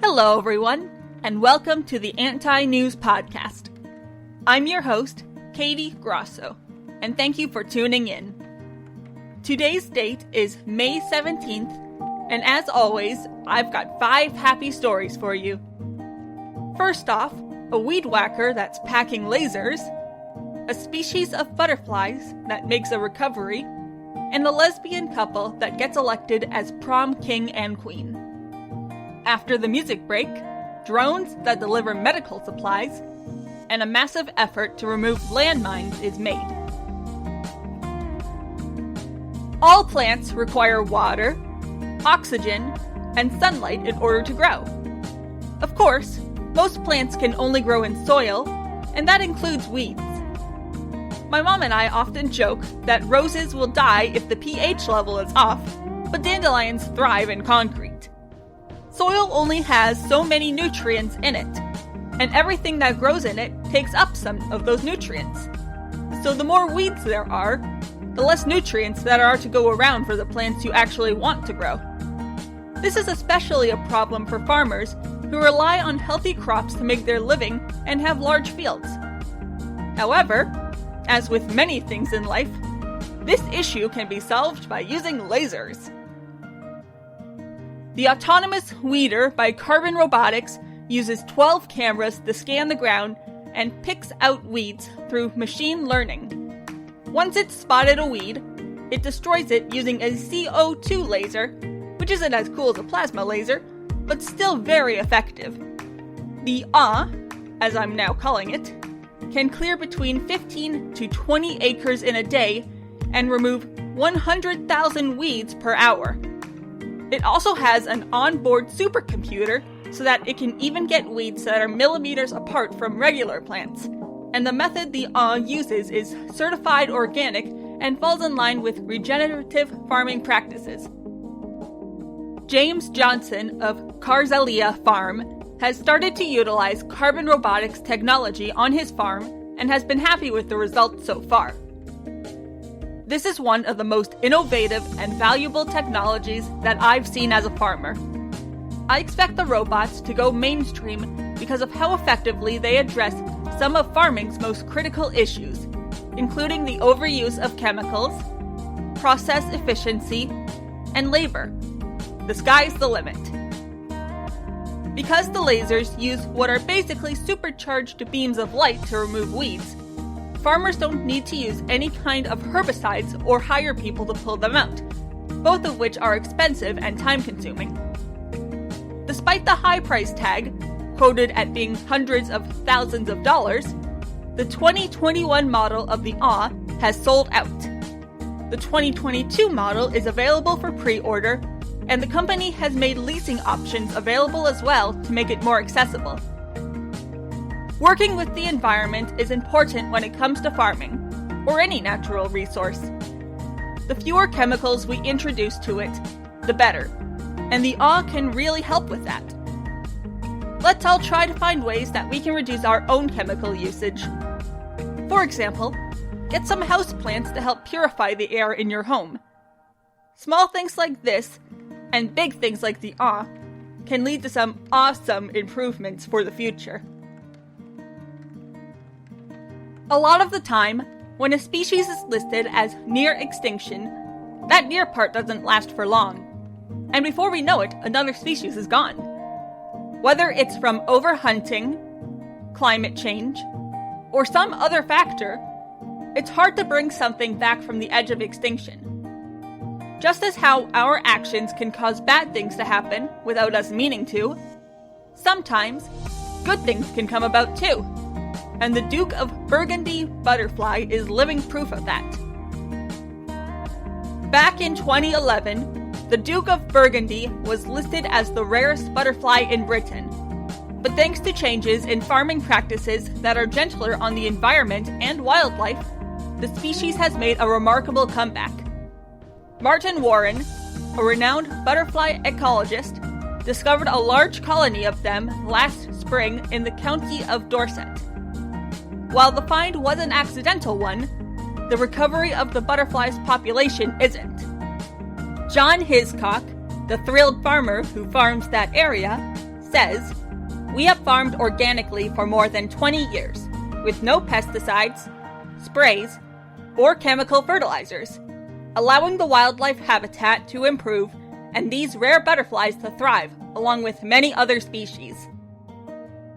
Hello, everyone, and welcome to the Anti-News Podcast. I'm your host, Katie Grosso, and thank you for tuning in. Today's date is May 17th, and as always, I've got 5 happy stories for you. First off, a weed whacker that's packing lasers, a species of butterflies that makes a recovery, and a lesbian couple that gets elected as prom king and queen. After the music break, drones that deliver medical supplies, and a massive effort to remove landmines is made. All plants require water, oxygen, and sunlight in order to grow. Of course, most plants can only grow in soil, and that includes weeds. My mom and I often joke that roses will die if the pH level is off, but dandelions thrive in concrete. Soil only has so many nutrients in it, and everything that grows in it takes up some of those nutrients. So the more weeds there are, the less nutrients that are to go around for the plants you actually want to grow. This is especially a problem for farmers who rely on healthy crops to make their living and have large fields. However, as with many things in life, this issue can be solved by using lasers. The autonomous weeder by Carbon Robotics uses 12 cameras to scan the ground and picks out weeds through machine learning. Once it's spotted a weed, it destroys it using a CO2 laser, which isn't as cool as a plasma laser, but still very effective. The as I'm now calling it, can clear between 15 to 20 acres in a day and remove 100,000 weeds per hour. It also has an onboard supercomputer so that it can even get weeds that are millimeters apart from regular plants. And the method the uses is certified organic and falls in line with regenerative farming practices. James Johnson of Karzalia Farm has started to utilize Carbon Robotics technology on his farm and has been happy with the results so far. This is one of the most innovative and valuable technologies that I've seen as a farmer. I expect the robots to go mainstream because of how effectively they address some of farming's most critical issues, including the overuse of chemicals, process efficiency, and labor. The sky's the limit. Because the lasers use what are basically supercharged beams of light to remove weeds, farmers don't need to use any kind of herbicides or hire people to pull them out, both of which are expensive and time-consuming. Despite the high price tag, quoted at being hundreds of thousands of dollars, the 2021 model of the has sold out. The 2022 model is available for pre-order, and the company has made leasing options available as well to make it more accessible. Working with the environment is important when it comes to farming, or any natural resource. The fewer chemicals we introduce to it, the better, and the can really help with that. Let's all try to find ways that we can reduce our own chemical usage. For example, get some houseplants to help purify the air in your home. Small things like this, and big things like the can lead to some awesome improvements for the future. A lot of the time, when a species is listed as near extinction, that near part doesn't last for long. And before we know it, another species is gone. Whether it's from overhunting, climate change, or some other factor, it's hard to bring something back from the edge of extinction. Just as how our actions can cause bad things to happen without us meaning to, sometimes good things can come about too. And the Duke of Burgundy butterfly is living proof of that. Back in 2011, the Duke of Burgundy was listed as the rarest butterfly in Britain. But thanks to changes in farming practices that are gentler on the environment and wildlife, the species has made a remarkable comeback. Martin Warren, a renowned butterfly ecologist, discovered a large colony of them last spring in the county of Dorset. While the find was an accidental one, the recovery of the butterfly's population isn't. John Hiscock, the thrilled farmer who farms that area, says, "We have farmed organically for more than 20 years, with no pesticides, sprays, or chemical fertilizers, allowing the wildlife habitat to improve and these rare butterflies to thrive, along with many other species."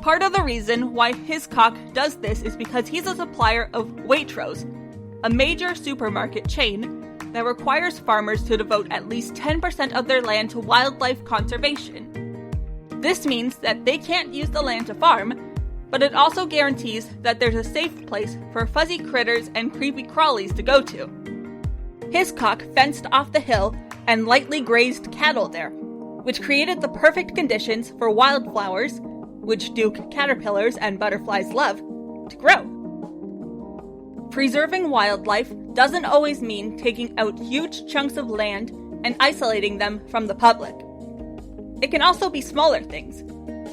Part of the reason why Hiscock does this is because he's a supplier of Waitrose, a major supermarket chain that requires farmers to devote at least 10% of their land to wildlife conservation. This means that they can't use the land to farm, but it also guarantees that there's a safe place for fuzzy critters and creepy crawlies to go to. Hiscock fenced off the hill and lightly grazed cattle there, which created the perfect conditions for wildflowers, which Duke caterpillars and butterflies love, to grow. Preserving wildlife doesn't always mean taking out huge chunks of land and isolating them from the public. It can also be smaller things,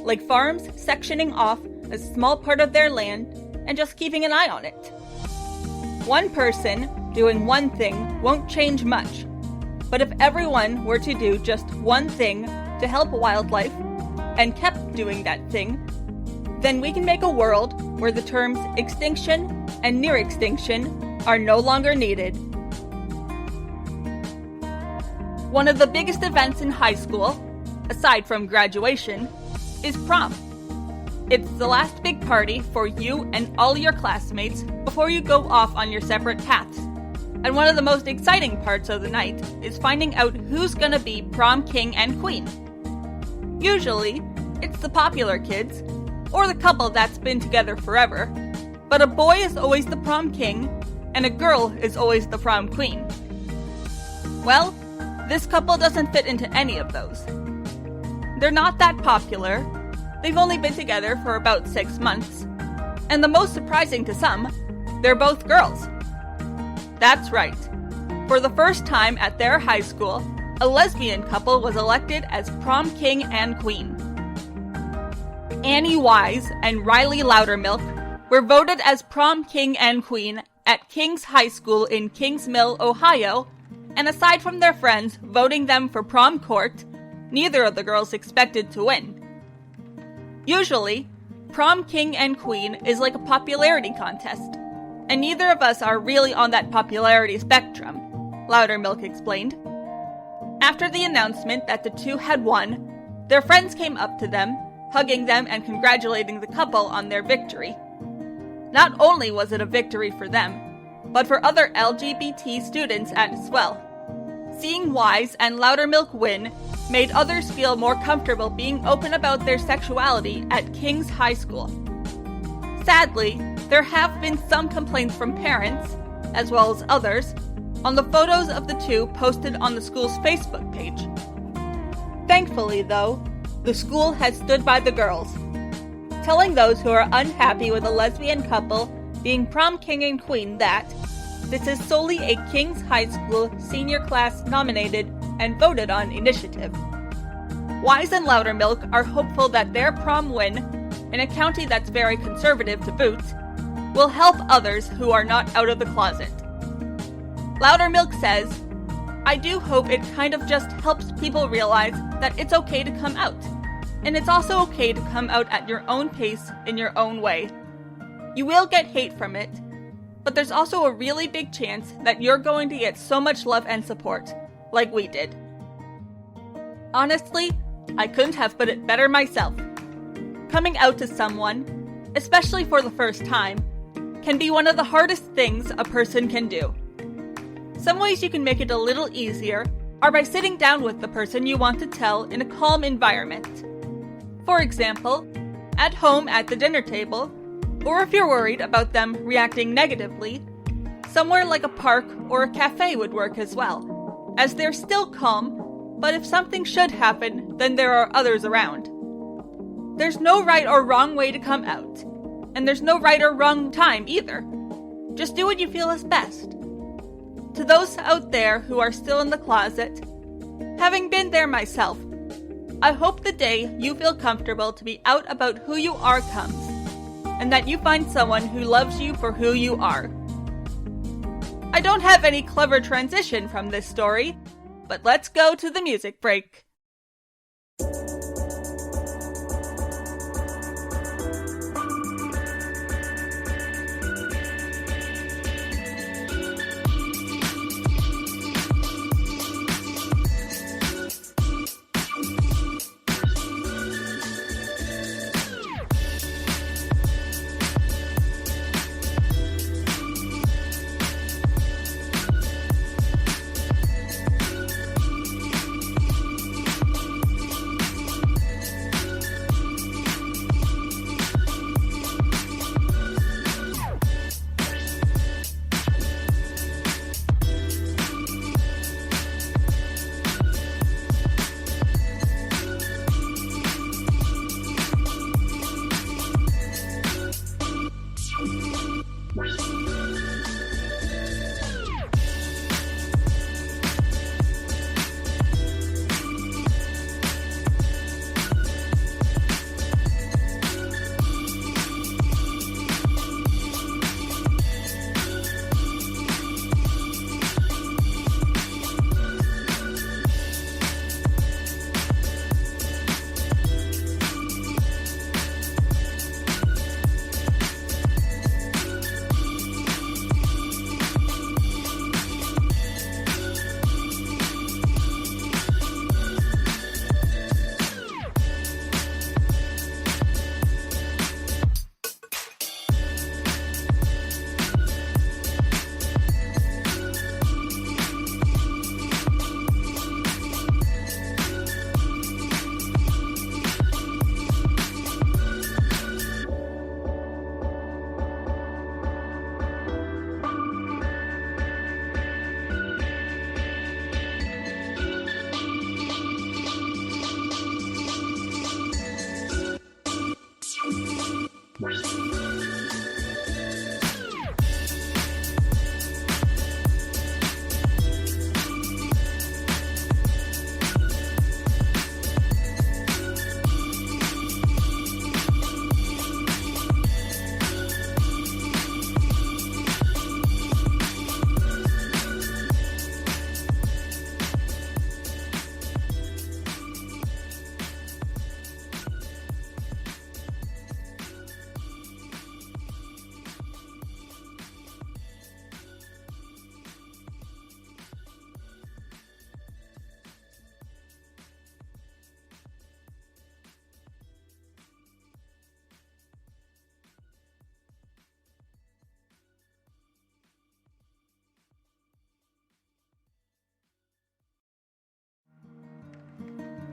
like farms sectioning off a small part of their land and just keeping an eye on it. One person doing one thing won't change much, but if everyone were to do just one thing to help wildlife and kept doing that thing, then we can make a world where the terms extinction and near extinction are no longer needed. One of the biggest events in high school, aside from graduation, is prom. It's the last big party for you and all your classmates before you go off on your separate paths. And one of the most exciting parts of the night is finding out who's gonna be prom king and queen. Usually, it's the popular kids, or the couple that's been together forever, but a boy is always the prom king, and a girl is always the prom queen. Well, this couple doesn't fit into any of those. They're not that popular, they've only been together for about 6 months, and the most surprising to some, they're both girls. That's right. For the first time at their high school, a lesbian couple was elected as prom king and queen. Annie Wise and Riley Loudermilk were voted as prom king and queen at King's High School in Kings Mill, Ohio, and aside from their friends voting them for prom court, neither of the girls expected to win. Usually, prom king and queen is like a popularity contest, and neither of us are really on that popularity spectrum, Loudermilk explained. After the announcement that the two had won, their friends came up to them, hugging them and congratulating the couple on their victory. Not only was it a victory for them, but for other LGBT students as well. Seeing Wise and Loudermilk win made others feel more comfortable being open about their sexuality at King's High School. Sadly, there have been some complaints from parents, as well as others, on the photos of the two posted on the school's Facebook page. Thankfully, though, the school has stood by the girls, telling those who are unhappy with a lesbian couple being prom king and queen that this is solely a King's High School senior class nominated and voted on initiative. Wise and Loudermilk are hopeful that their prom win, in a county that's very conservative to boot, will help others who are not out of the closet. Loudermilk says, "I do hope it kind of just helps people realize that it's okay to come out. And it's also okay to come out at your own pace in your own way. You will get hate from it, but there's also a really big chance that you're going to get so much love and support, like we did." Honestly, I couldn't have put it better myself. Coming out to someone, especially for the first time, can be one of the hardest things a person can do. Some ways you can make it a little easier are by sitting down with the person you want to tell in a calm environment. For example, at home at the dinner table, or if you're worried about them reacting negatively, somewhere like a park or a cafe would work as well, as they're still calm, but if something should happen, then there are others around. There's no right or wrong way to come out, and there's no right or wrong time either. Just do what you feel is best. To those out there who are still in the closet, having been there myself, I hope the day you feel comfortable to be out about who you are comes, and that you find someone who loves you for who you are. I don't have any clever transition from this story, but let's go to the music break.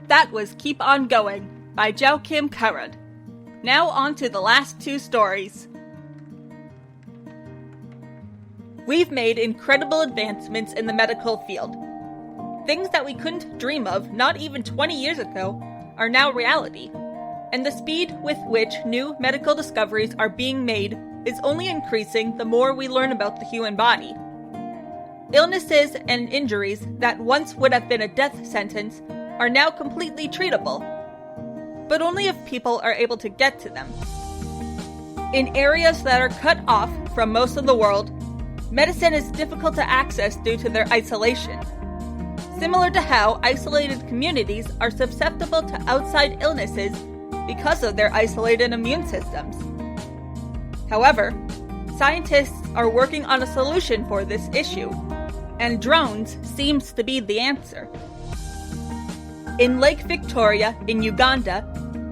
That was Keep On Going by Joakim Karud. Now on to the last two stories. We've made incredible advancements in the medical field. Things that we couldn't dream of not even 20 years ago are now reality, and the speed with which new medical discoveries are being made is only increasing the more we learn about the human body. Illnesses and injuries that once would have been a death sentence are now completely treatable, but only if people are able to get to them. In areas that are cut off from most of the world, medicine is difficult to access due to their isolation. Similar to how isolated communities are susceptible to outside illnesses because of their isolated immune systems. However, scientists are working on a solution for this issue, and drones seems to be the answer. In Lake Victoria in Uganda,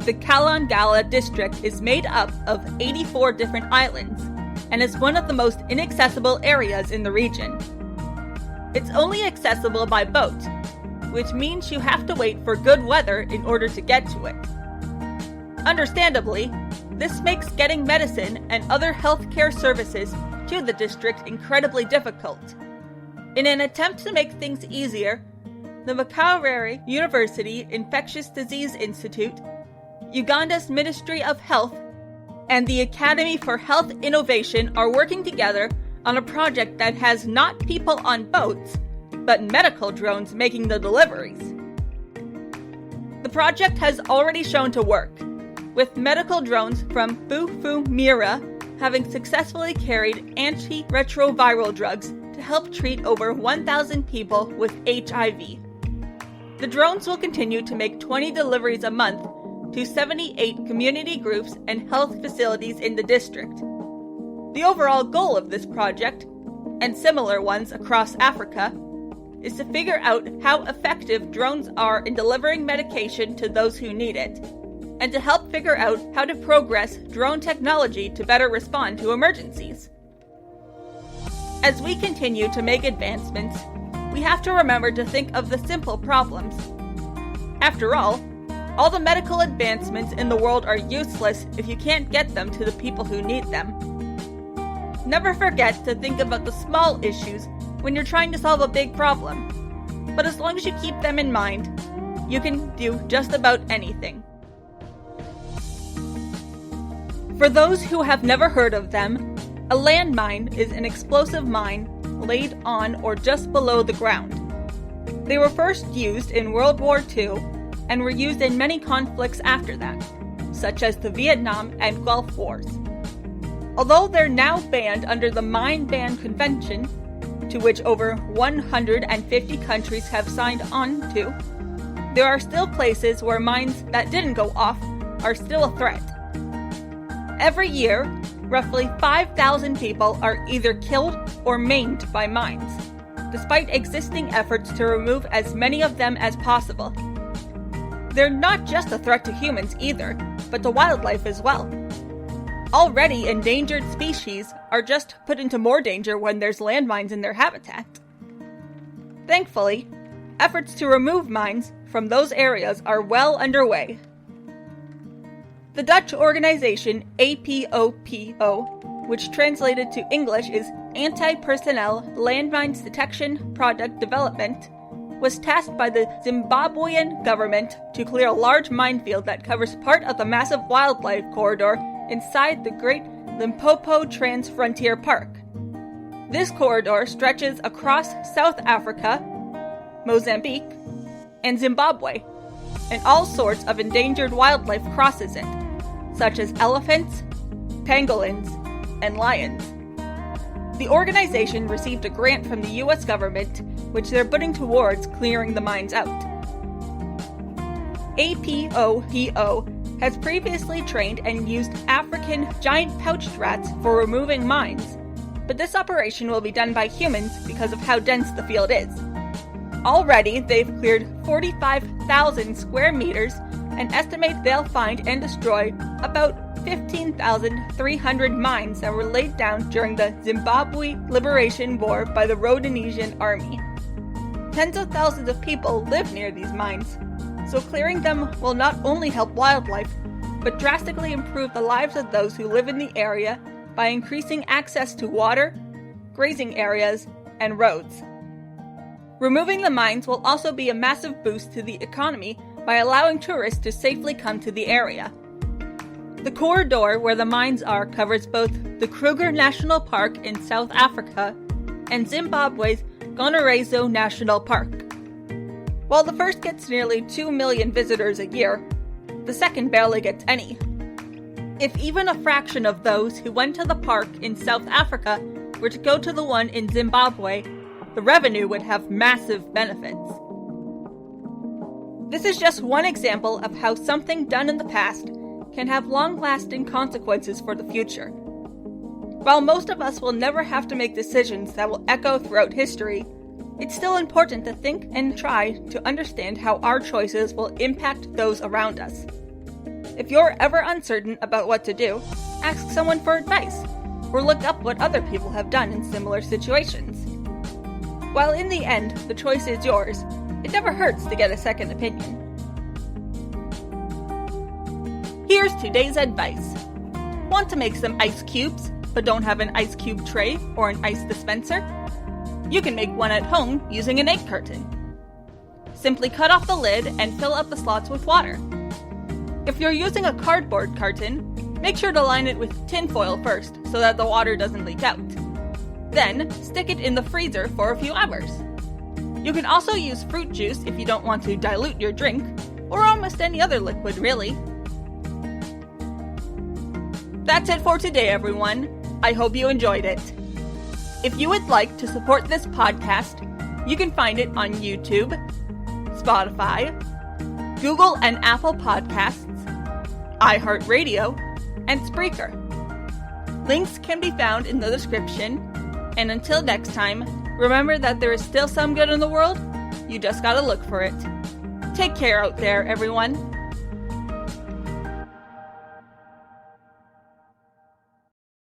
the Kalangala district is made up of 84 different islands and is one of the most inaccessible areas in the region. It's only accessible by boat, which means you have to wait for good weather in order to get to it. Understandably, this makes getting medicine and other healthcare services to the district incredibly difficult. In an attempt to make things easier, the Makerere University Infectious Disease Institute, Uganda's Ministry of Health, and the Academy for Health Innovation are working together on a project that has not people on boats, but medical drones making the deliveries. The project has already shown to work, with medical drones from Bufu Mira having successfully carried antiretroviral drugs to help treat over 1,000 people with HIV. The drones will continue to make 20 deliveries a month to 78 community groups and health facilities in the district. The overall goal of this project, and similar ones across Africa, is to figure out how effective drones are in delivering medication to those who need it, and to help figure out how to progress drone technology to better respond to emergencies. As we continue to make advancements, we have to remember to think of the simple problems. After all the medical advancements in the world are useless if you can't get them to the people who need them. Never forget to think about the small issues when you're trying to solve a big problem. But as long as you keep them in mind, you can do just about anything. For those who have never heard of them, a landmine is an explosive mine laid on or just below the ground. They were first used in World War II and were used in many conflicts after that, such as the Vietnam and Gulf Wars. Although they're now banned under the Mine Ban Convention, to which over 150 countries have signed on to, there are still places where mines that didn't go off are still a threat. Every year, roughly 5,000 people are either killed or maimed by mines, despite existing efforts to remove as many of them as possible. They're not just a threat to humans either, but to wildlife as well. Already endangered species are just put into more danger when there's landmines in their habitat. Thankfully, efforts to remove mines from those areas are well underway. The Dutch organization APOPO, which translated to English is Anti-Personnel Landmines Detection Product Development, was tasked by the Zimbabwean government to clear a large minefield that covers part of the massive wildlife corridor inside the Great Limpopo Trans-Frontier Park. This corridor stretches across South Africa, Mozambique, and Zimbabwe, and all sorts of endangered wildlife crosses it, such as elephants, pangolins, and lions. The organization received a grant from the US government, which they're putting towards clearing the mines out. APOPO has previously trained and used African giant pouched rats for removing mines, but this operation will be done by humans because of how dense the field is. Already, they've cleared 45,000 square meters and estimate they'll find and destroy about 15,300 mines that were laid down during the Zimbabwe Liberation War by the Rhodesian Army. Tens of thousands of people live near these mines, so clearing them will not only help wildlife, but drastically improve the lives of those who live in the area by increasing access to water, grazing areas, and roads. Removing the mines will also be a massive boost to the economy by allowing tourists to safely come to the area. The corridor where the mines are covers both the Kruger National Park in South Africa and Zimbabwe's Gonarezo National Park. While the first gets nearly 2 million visitors a year, the second barely gets any. If even a fraction of those who went to the park in South Africa were to go to the one in Zimbabwe, the revenue would have massive benefits. This is just one example of how something done in the past can have long-lasting consequences for the future. While most of us will never have to make decisions that will echo throughout history, it's still important to think and try to understand how our choices will impact those around us. If you're ever uncertain about what to do, ask someone for advice, or look up what other people have done in similar situations. While in the end, the choice is yours, it never hurts to get a second opinion. Here's today's advice. Want to make some ice cubes, but don't have an ice cube tray or an ice dispenser? You can make one at home using an egg carton. Simply cut off the lid and fill up the slots with water. If you're using a cardboard carton, make sure to line it with tinfoil first so that the water doesn't leak out. Then, stick it in the freezer for a few hours. You can also use fruit juice if you don't want to dilute your drink, or almost any other liquid really. That's it for today, everyone. I hope you enjoyed it. If you would like to support this podcast, you can find it on YouTube, Spotify, Google and Apple Podcasts, iHeartRadio, and Spreaker. Links can be found in the description, and until next time, remember that there is still some good in the world, you just gotta look for it. Take care out there, everyone.